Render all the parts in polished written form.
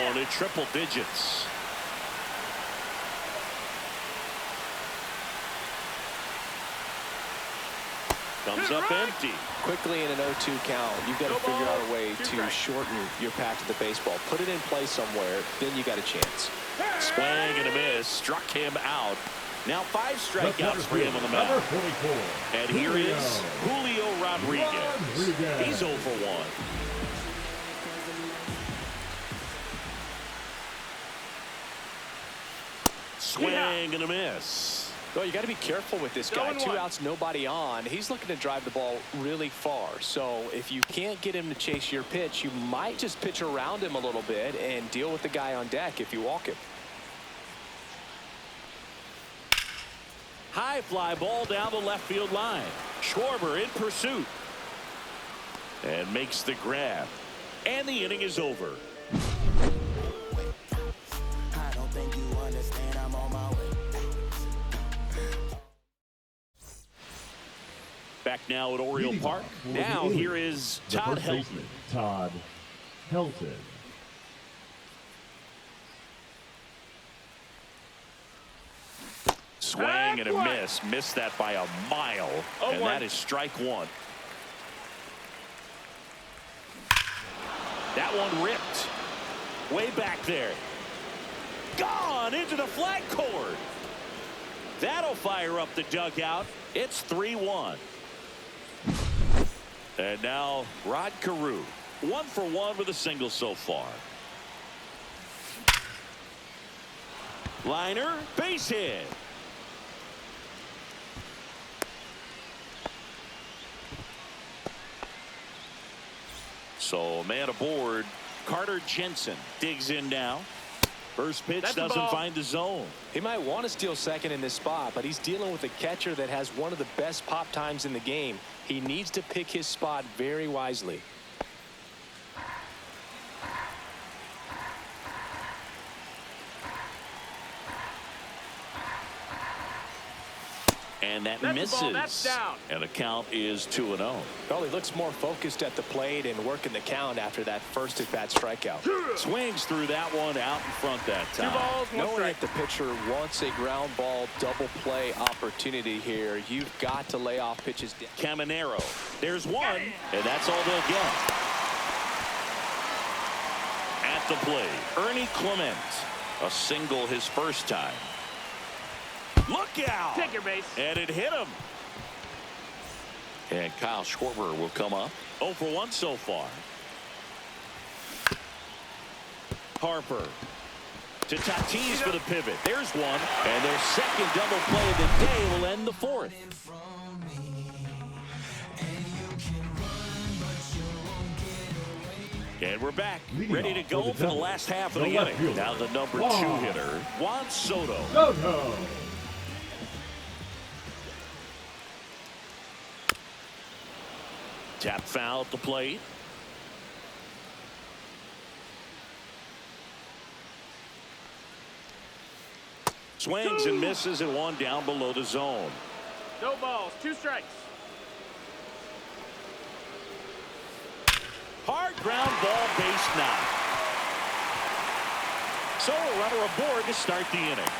down to triple digits. Comes up empty. Quickly in an 0-2 count, you've got to figure out a way to shorten your path to the baseball. Put it in play somewhere, then you got a chance. Swing and a miss. Struck him out. Now 5 strikeouts for him on the mound. And here is Julio Rodriguez. He's 0 for 1. Swing and a miss. Well, you got to be careful with this guy. 2 outs, nobody on. He's looking to drive the ball really far. So if you can't get him to chase your pitch, you might just pitch around him a little bit and deal with the guy on deck if you walk him. High fly ball down the left field line. Schwarber in pursuit. And makes the grab. And the inning is over. I don't think you understand, I'm on my way. Back now at Oriole Park. Now here is Todd Helton. Todd Helton. Swing and a miss. Missed that by a mile. And that is strike 1. That one ripped. Way back there. Gone into the flag cord. That'll fire up the dugout. It's 3-1. And now Rod Carew. 1 for 1 with a single so far. Liner, base hit. So man aboard. Carter Jensen digs in now. First pitch doesn't find the zone. He might want to steal second in this spot, but he's dealing with a catcher that has one of the best pop times in the game. He needs to pick his spot very wisely. And that misses. And the count is 2-0. Well, he looks more focused at the plate and working the count after that first at-bat strikeout. Swings through that one out in front that time. 2 balls, 1 Knowing strike. that the pitcher wants a ground ball double play opportunity here, you've got to lay off pitches. Caminero. There's one, and that's all they'll get. At the plate, Ernie Clement. A single his first time. Look out! Take your base. And it hit him. And Kyle Schwarber will come up. 0 for 1 so far. Harper to Tatis for the pivot. There's one. And their second double play of the day will end the 4th. And we're back, ready to go for the last half of the inning. Now the number 2 hitter, Juan Soto. Tap foul at the plate. Swings and misses and one down below the zone. No balls, 2 strikes. Hard ground ball, base knock. So a runner aboard to start the inning.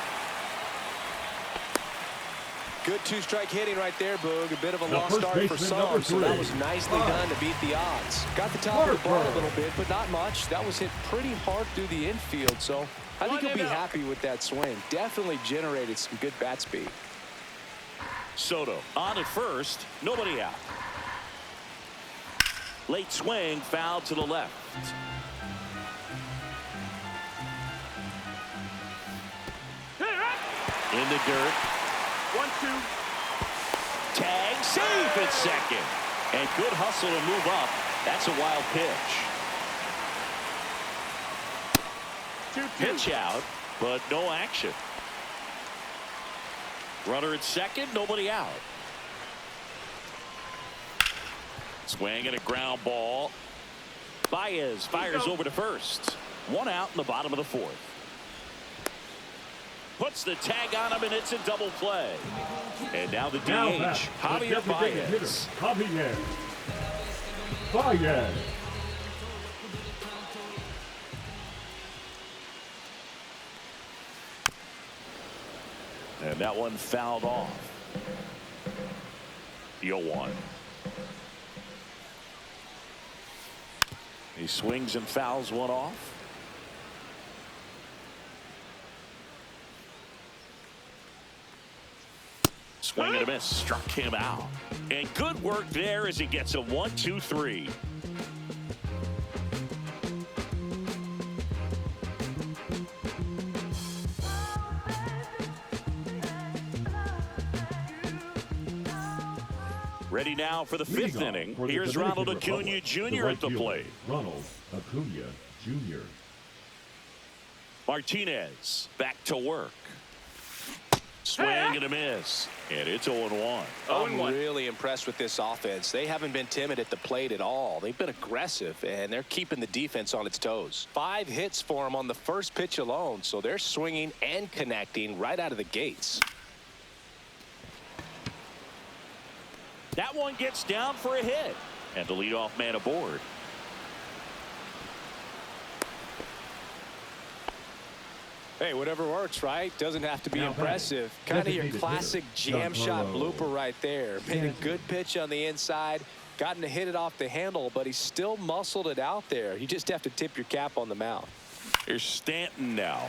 Good 2-strike hitting right there, Boog. A bit of a lost start for some, so that was nicely done to beat the odds. Got the top of the ball a little bit, but not much. That was hit pretty hard through the infield, so I think he'll be happy with that swing. Definitely generated some good bat speed. Soto on at first, nobody out. Late swing, foul to the left. In the dirt. 1-2. Tag, safe at second. And good hustle to move up. That's a wild pitch. 2-2. Pitch out, but no action. Runner at second, nobody out. Swing and a ground ball. Baez fires over to first. 1 out in the bottom of the 4th. Puts the tag on him, and it's a double play. And now the DH, Javier Baez. And that one fouled off. The 0-1. He swings and fouls one off. Swing and a miss. Struck him out. And good work there as he gets a 1, 2, 3. Ready now for the fifth inning. Here's Ronald Acuna Jr. at the plate. Ronald Acuna Jr. Martinez back to work. Swing and a miss. And it's 0-1. I'm really impressed with this offense. They haven't been timid at the plate at all. They've been aggressive, and they're keeping the defense on its toes. 5 hits for them on the first pitch alone, so they're swinging and connecting right out of the gates. That one gets down for a hit. And the leadoff man aboard. Hey, whatever works, right? Doesn't have to be impressive. Kind of your classic jam shot blooper right there. Made a good pitch on the inside. Gotten to hit it off the handle, but he still muscled it out there. You just have to tip your cap on the mound. Here's Stanton now.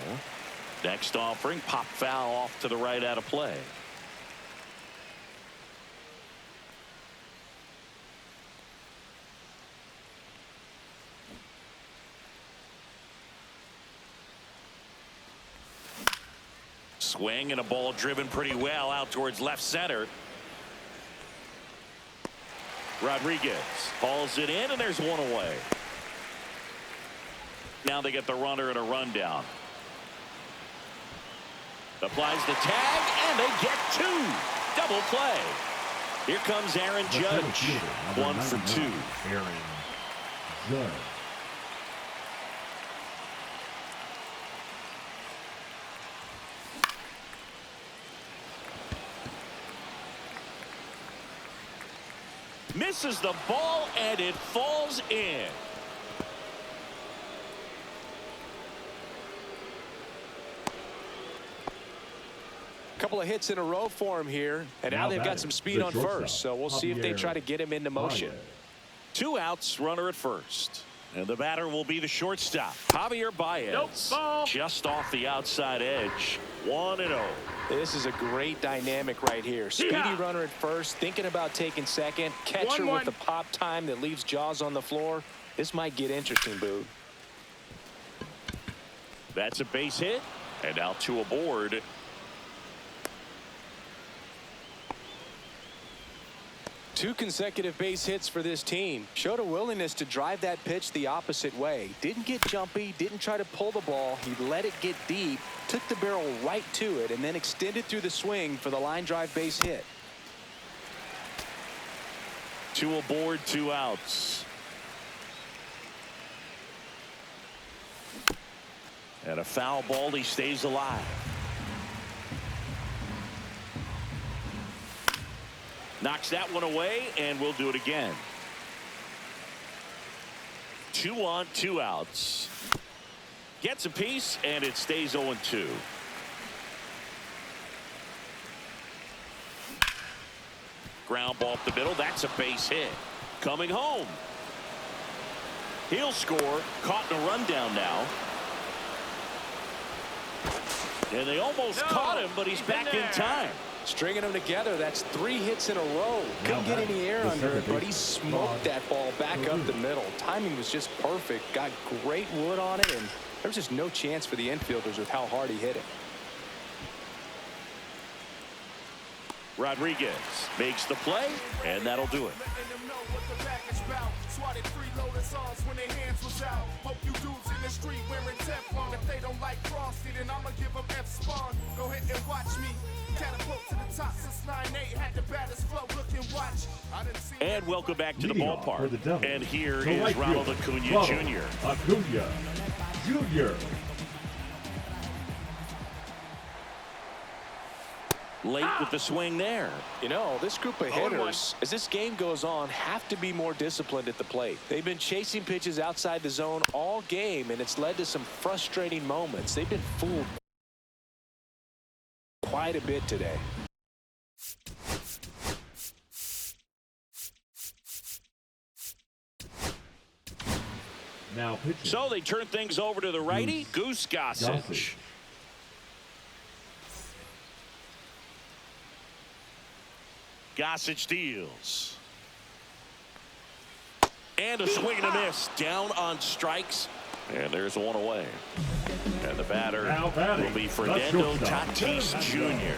Next offering, pop foul off to the right out of play. Swing and a ball driven pretty well out towards left center. Rodriguez hauls it in, and there's one away. Now they get the runner and a rundown. Applies the tag, and they get 2. Double play. Here comes Aaron Judge. 1 for 2. Aaron Judge. Misses the ball, and it falls in. Couple of hits in a row for him here, and now they've got some speed on first, so we'll see if they try to get him into motion. 2 outs, runner at first. And the batter will be the shortstop, Javier Baez. Nope, just off the outside edge. 1-0. This is a great dynamic right here. Speedy runner at first, thinking about taking second. Catcher with the pop time that leaves Jaws on the floor. This might get interesting, Boog. That's a base hit. And now 2 aboard. Two consecutive base hits for this team. Showed a willingness to drive that pitch the opposite way. Didn't get jumpy, didn't try to pull the ball. He let it get deep, took the barrel right to it, and then extended through the swing for the line drive base hit. 2 aboard, 2 outs. And a foul ball, he stays alive. Knocks that one away, and we'll do it again. 2 on, 2 outs. Gets a piece, and it stays 0-2. Ground ball up the middle. That's a base hit. Coming home. He'll score. Caught in a rundown now. And they almost caught him, but he's back in time. Stringing them together, that's 3 hits in a row. Couldn't get any air under it, but he smoked that ball back up the middle. Timing was just perfect. Got great wood on it, and there was just no chance for the infielders with how hard he hit it. Rodriguez makes the play, and that'll do it. When their hands was out. Hope you dudes in the street wearing Teflon. If they don't like Frosty, then I'ma give them F-Spawn. Go ahead and watch me. Catapult to the top since 9-8. Had the baddest flow. Look and watch. And welcome back to the ballpark. And here to is Ronald Acuna Jr. Acuna Jr. Late with the swing there. You know, this group of hitters, as this game goes on, have to be more disciplined at the plate. They've been chasing pitches outside the zone all game, and it's led to some frustrating moments. They've been fooled quite quite a bit today. Now pitching. So they turn things over to the righty, Goose Gossage. Gossage deals. And a swing and a miss. Down on strikes. And there's one away. And the batter will be Fernando Tatis Jr.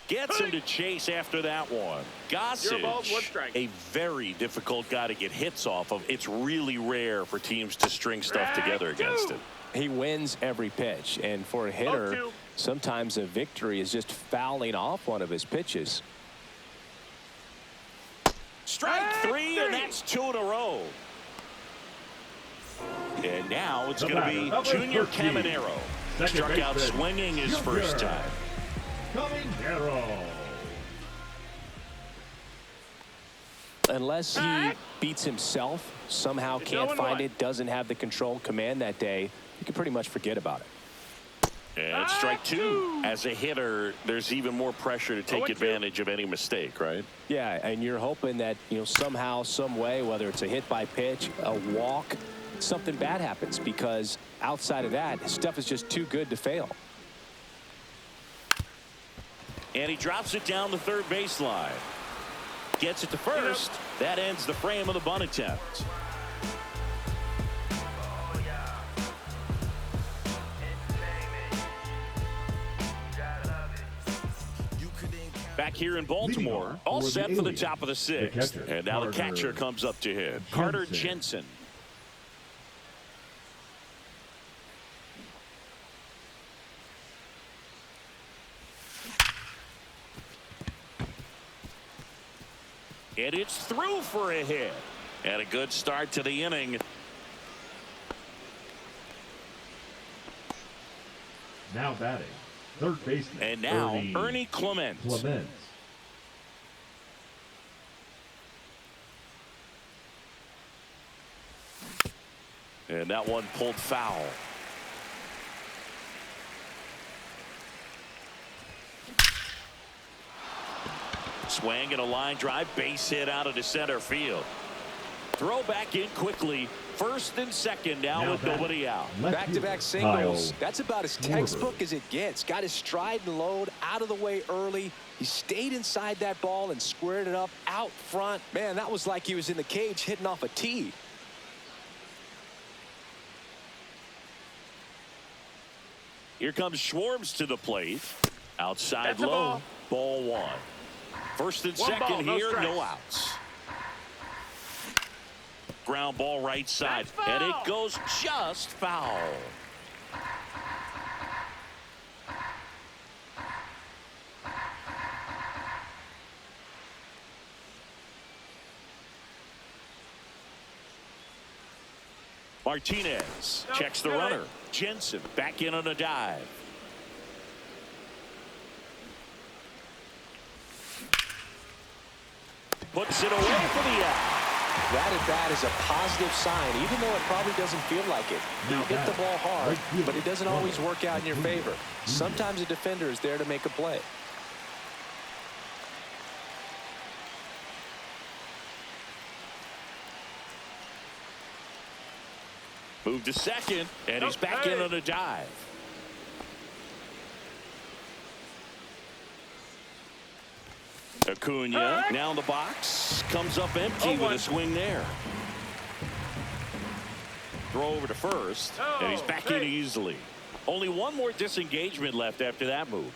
Gets him to chase after that one. Gossage, a very difficult guy to get hits off of. It's really rare for teams to string stuff together against him. He wins every pitch, and for a hitter, sometimes a victory is just fouling off one of his pitches. Strike three, and that's 2 in a row. And now it's going to be Junior Caminero. Struck out swinging his first time. Unless he beats himself, somehow can't find it, doesn't have the control command that day, you can pretty much forget about it. And strike 2. As a hitter, there's even more pressure to take advantage of any mistake, right? Yeah, and you're hoping that, somehow, some way, whether it's a hit by pitch, a walk, something bad happens, because outside of that, stuff is just too good to fail. And he drops it down the third baseline. Gets it to first. That ends the frame of the bunt attempt. Back here in Baltimore, all set for the top of the 6th. And now the catcher comes up to hit. Carter Jensen. And it's through for a hit. And a good start to the inning. Now batting, third baseman. And now Ernie Clements. And that one pulled foul. Swing and a line drive, base hit out into center field. Throw back in quickly. First and second now with nobody out. Back-to-back singles. That's about as textbook as it gets. Got his stride and load out of the way early. He stayed inside that ball and squared it up out front. Man, that was like he was in the cage hitting off a tee. Here comes Schwartz to the plate. Outside low. Ball 1. First and second here, no outs. Ground ball right side, and it goes just foul. Martinez checks the runner. Jensen back in on a dive. Puts it away for the out. That at bat is a positive sign, even though it probably doesn't feel like it. You hit the ball hard, but it doesn't always work out in your favor. Sometimes a defender is there to make a play. Move to second, and he's back in on a dive. Acuna now in the box, comes up empty with a swing there. Throw over to first, and he's back in easily. Only one more disengagement left after that move.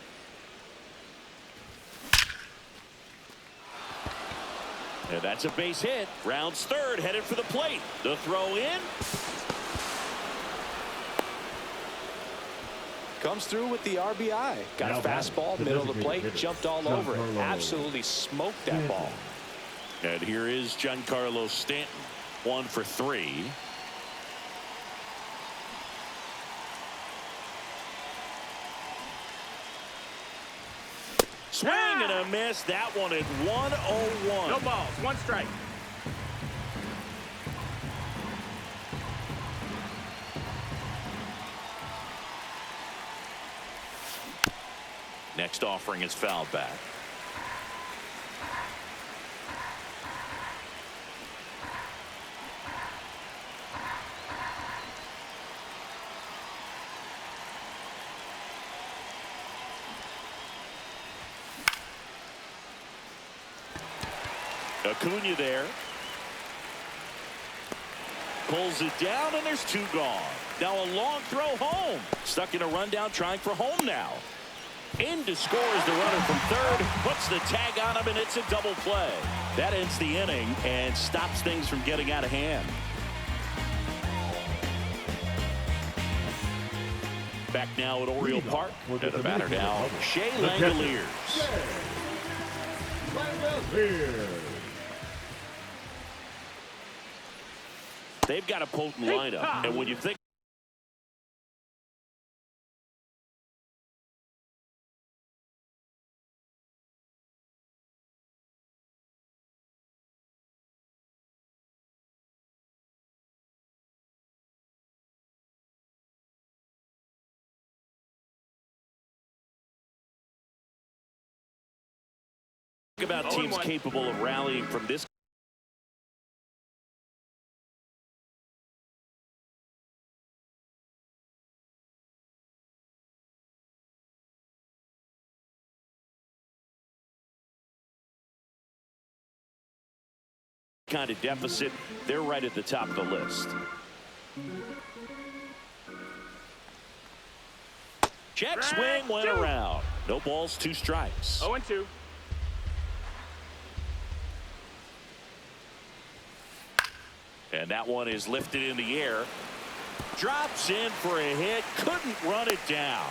And that's a base hit. Rounds third, headed for the plate. The throw in. Comes through with the RBI. Got a fastball, middle of the plate, jumped all over it. Absolutely smoked that ball. And here is Giancarlo Stanton. 1 for 3. Swing and a miss. That one at 101. No balls, 1 strike. Next offering is fouled back. Acuna there. Pulls it down, and there's two gone. Now a long throw home. Stuck in a rundown, trying for home now. In to score is the runner from third. Puts the tag on him, and it's a double play. That ends the inning and stops things from getting out of hand. Back now at Oriole Park. And the batter now, Shea Langoliers. They've got a potent lineup, and when you think about teams capable of rallying from this kind of deficit, they're right at the top of the list. Check swing went around. No balls, 2 strikes. 0-2. And that one is lifted in the air. Drops in for a hit. Couldn't run it down.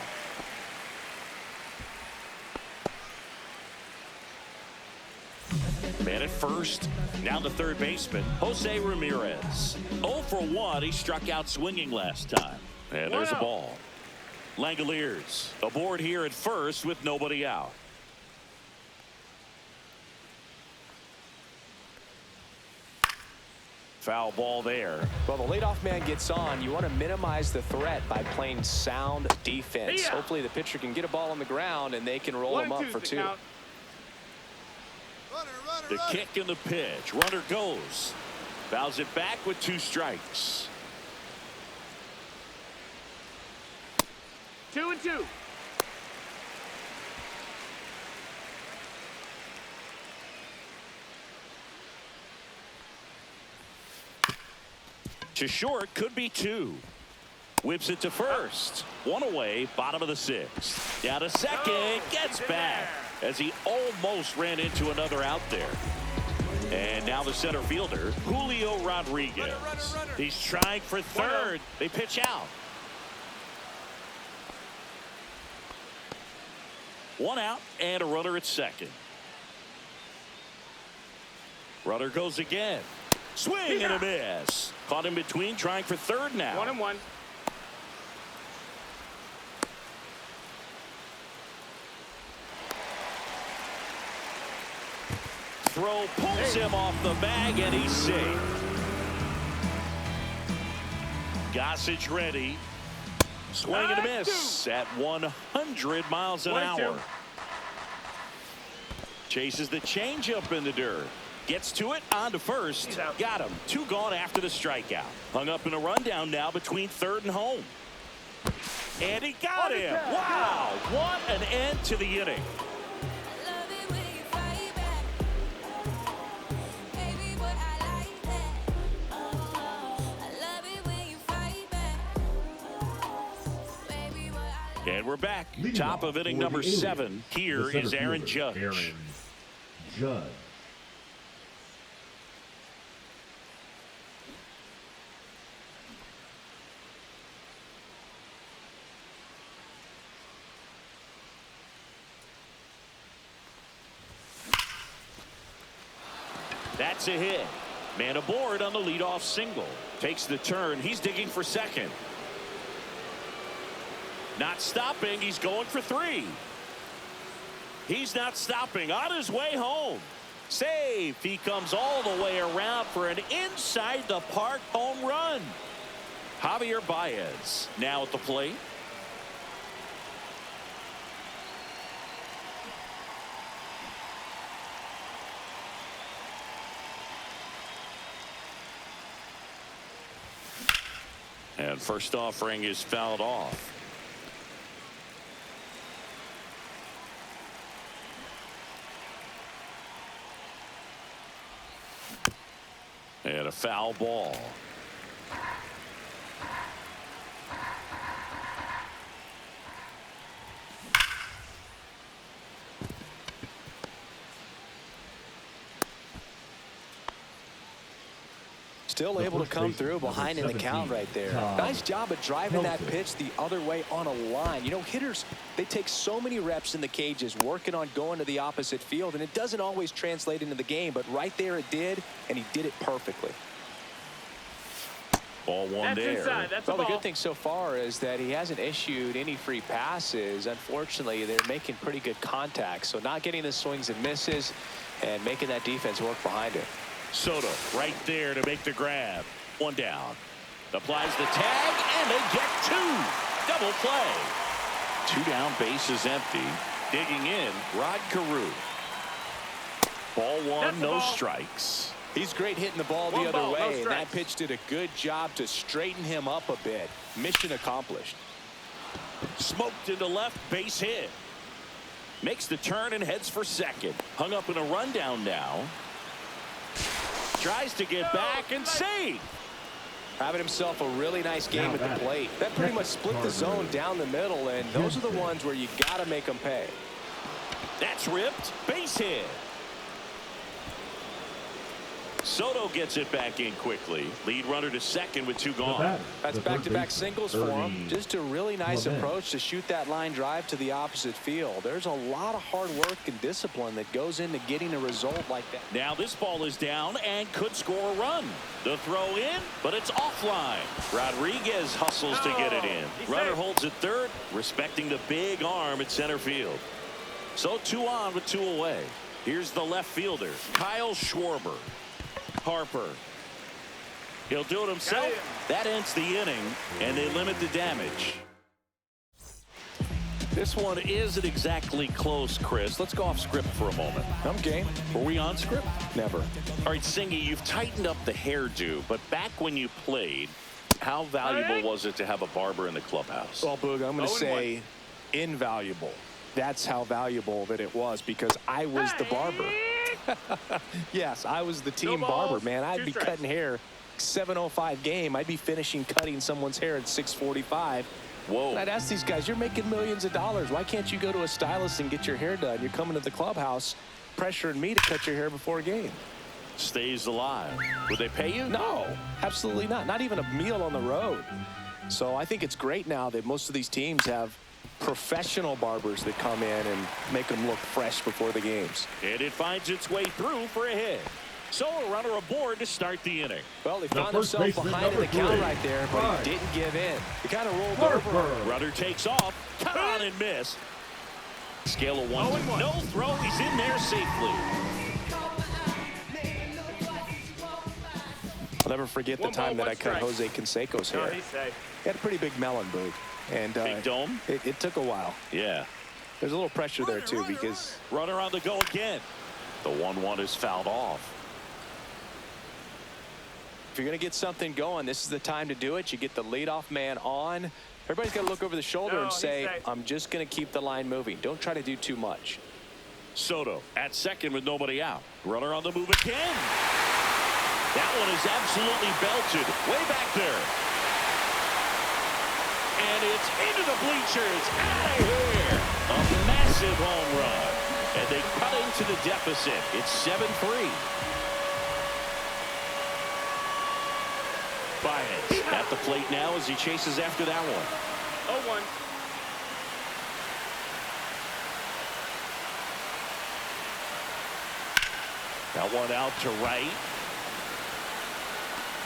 Man at first. Now the third baseman, Jose Ramirez. 0 for 1. He struck out swinging last time. And there's a ball. Langoliers aboard here at first with nobody out. Foul ball there. Well, the leadoff man gets on. You want to minimize the threat by playing sound defense. Hopefully the pitcher can get a ball on the ground and they can roll him up for 2. The kick and the pitch. Runner goes. Fouls it back with 2 strikes. 2-2. To short, could be 2. Whips it to first. 1 away, bottom of the 6th. Down to second, gets back as he almost ran into another out there. And now the center fielder, Julio Rodriguez. He's trying for third. They pitch out. 1 out and a runner at second. Runner goes again. Swing and a miss. Caught in between, trying for third now. 1-1. Throw pulls him off the bag, and he's safe. Gossage ready. Swing and a miss at 100 miles an hour. Chases the changeup in the dirt. Gets to it, on to first. Got him. 2 gone after the strikeout. Hung up in a rundown now between third and home. And he got him. Wow. What an end to the inning. And we're back. Top of inning number 7. Here is Aaron Judge. Aaron Judge. That's a hit. Man aboard on the leadoff single. Takes the turn. He's digging for second. Not stopping. He's going for 3. He's not stopping. On his way home. Safe. He comes all the way around for an inside the park home run. Javier Baez now at the plate. And first offering is fouled off. And a foul ball. Still able to come through behind in the count right there. Nice job of driving that pitch the other way on a line. You know, hitters, they take so many reps in the cages working on going to the opposite field, and it doesn't always translate into the game, but right there it did, and he did it perfectly. Ball one there. Inside. That's well, a the ball. good thing so far is that he hasn't issued any free passes. Unfortunately, they're making pretty good contact, so not getting the swings and misses and making that defense work behind it. Soto right there to make the grab. One down. Applies the tag, and they get two. Double play. Two down, bases empty. Digging in, Rod Carew. Ball one, That's the no ball. strikes. He's great hitting the ball One the other ball, no way, and that strikes. pitch did a good job to straighten him up a bit. Mission accomplished. Smoked into left, base hit. Makes the turn and heads for second. Hung up in a rundown now. Tries to get back and save. Having himself a really nice game at the plate. That pretty much split the zone down the middle, and those are the ones where you got to make them pay. That's ripped. Base hit. Soto gets it back in quickly. Lead runner to second with two gone. That's back-to-back singles for him. Just a really nice approach to shoot that line drive to the opposite field. There's a lot of hard work and discipline that goes into getting a result like that. Now this ball is down and could score a run. The throw in, but it's offline. Rodriguez hustles to get it in. Runner holds at third, respecting the big arm at center field. So two on with two away. Here's the left fielder, Kyle Schwarber. Harper. He'll do it himself. That ends the inning, and they limit the damage. This one isn't exactly close, Chris. Let's go off script for a moment. I'm game. Were we on script? Never. All right, Singy, you've tightened up the hairdo, but back when you played, how valuable was it to have a barber in the clubhouse? Well, Boog, I'm going to say invaluable. That's how valuable that it was, because I was the barber. Yes, I was the team barber, man. I'd be cutting hair 7:05 game. I'd be finishing cutting someone's hair at 6:45. Whoa. And I'd ask these guys, you're making millions of dollars. Why can't you go to a stylist and get your hair done? You're coming to the clubhouse pressuring me to cut your hair before a game. Stays alive. Would they pay you? No, absolutely not. Not even a meal on the road. So I think it's great now that most of these teams have professional barbers that come in and make them look fresh before the games. And it finds its way through for a hit. So a runner aboard to start the inning. Well, he found himself behind in the count right there, but he didn't give in. He kind of rolled over. Runner takes off. Cut on and miss. Scale of 1 to no throw. He's in there safely. I'll never forget the time that I cut Jose Canseco's hair. He had a pretty big melon, Boog. And big dome? It took a while. Yeah. There's a little pressure there, too, because... Runner on the go again. The 1-1 is fouled off. If you're going to get something going, this is the time to do it. You get the leadoff man on. Everybody's got to look over the shoulder and say, I'm just going to keep the line moving. Don't try to do too much. Soto at second with nobody out. Runner on the move again. That one is absolutely belted. Way back there. And it's into the bleachers. Out of here. A massive home run. And they cut into the deficit. It's 7-3. Baez at the plate now as he chases after that one. 0-1. That one out to right.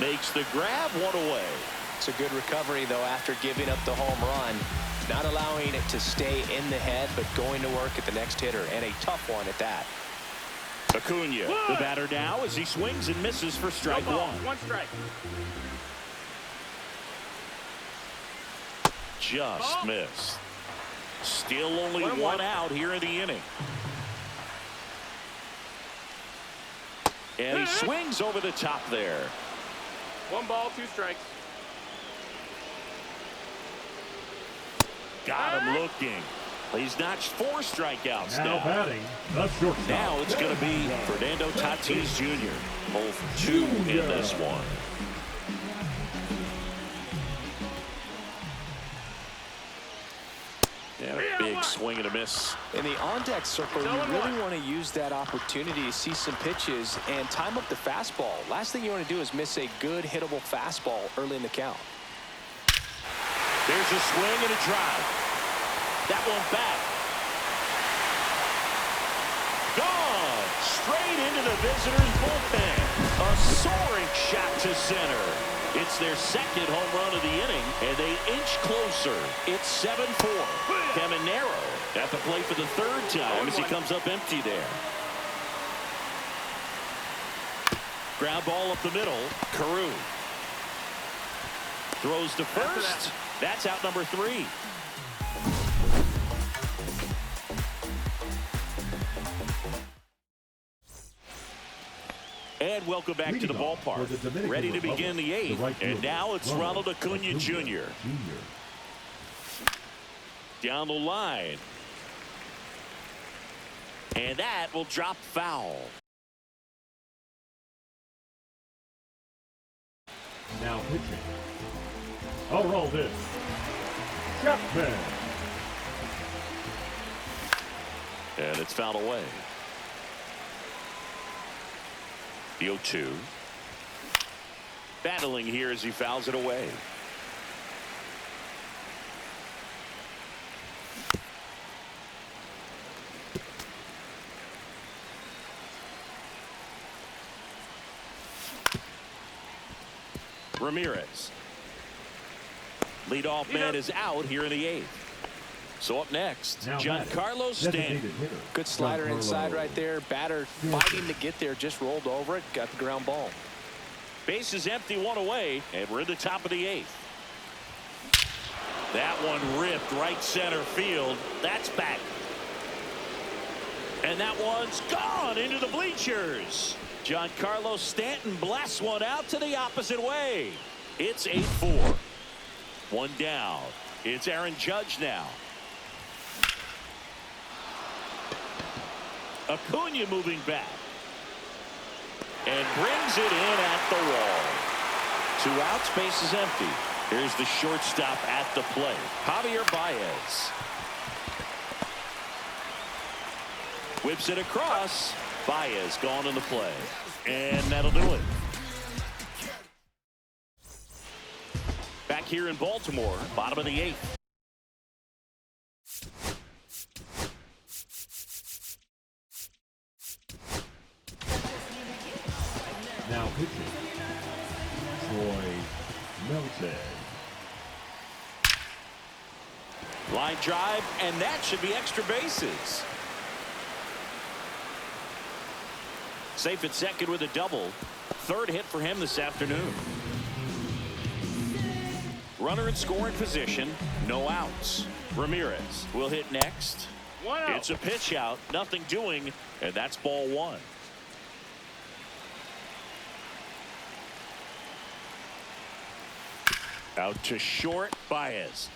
Makes the grab, one away. It's a good recovery, though, after giving up the home run. Not allowing it to stay in the head, but going to work at the next hitter, and a tough one at that. Acuna, the batter now as he swings and misses for strike one. 1 strike. Just missed. Still only one out here in the inning. And he swings over the top there. 1 ball, 2 strikes. Got him looking. He's notched 4 strikeouts now. Now batting, the shortstop. Now it's going to be Fernando Tatis Jr. Both 2 in this one. And a big swing and a miss. In the on-deck circle, you really want to use that opportunity to see some pitches and time up the fastball. Last thing you want to do is miss a good hittable fastball early in the count. There's a swing and a drive. That one back. Gone. Straight into the visitors' bullpen. A soaring shot to center. It's their second home run of the inning, and they inch closer. It's 7-4. Caminero at the plate for the 3rd time as he comes up empty there. Ground ball up the middle. Carew throws to first. That's out number 3. And welcome back to the ballpark. Ready to begin the 8th. And now it's Ronald Acuna Jr. Down the line. And that will drop foul. Now pitching. Aroldis Chapman. And it's fouled away. The 0-2. Battling here as he fouls it away. Ramirez. Leadoff man is out here in the 8th. So up next, Giancarlo Stanton. Good slider inside right there. Batter fighting to get there, just rolled over it, got the ground ball. Base is empty, 1 away, and we're in the top of the 8th. That one ripped right center field. That's back. And that one's gone into the bleachers. Giancarlo Stanton blasts one out to the opposite way. It's 8-4. 1 down. It's Aaron Judge now. Acuna moving back. And brings it in at the wall. 2 outs, base is empty. Here's the shortstop at the plate, Javier Baez. Whips it across. Baez gone in the play. And that'll do it. Back here in Baltimore, bottom of the 8th. Now pitching. Troy Melton. Line drive, and that should be extra bases. Safe at second with a double. 3rd hit for him this afternoon. Runner in scoring position. No outs. Ramirez will hit next. 1 out. It's a pitch out. Nothing doing. And that's ball 1. Out to short. Baez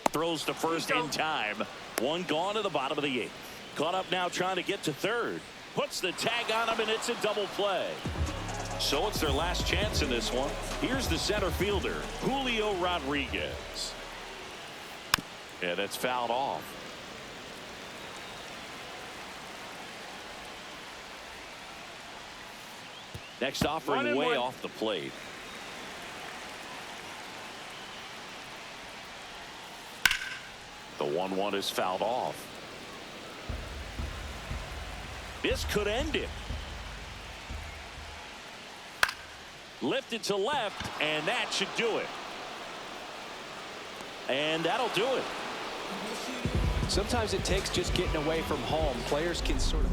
throws to first in time. 1 gone to the bottom of the 8th. Caught up now trying to get to 3rd. Puts the tag on him, and it's a double play. So it's their last chance in this one. Here's the center fielder, Julio Rodriguez. Yeah, that's fouled off. Next offering way off the plate. The 1-1 is fouled off. This could end it. Lifted to left, and that should do it. And that'll do it. Sometimes it takes just getting away from home. Players can sort of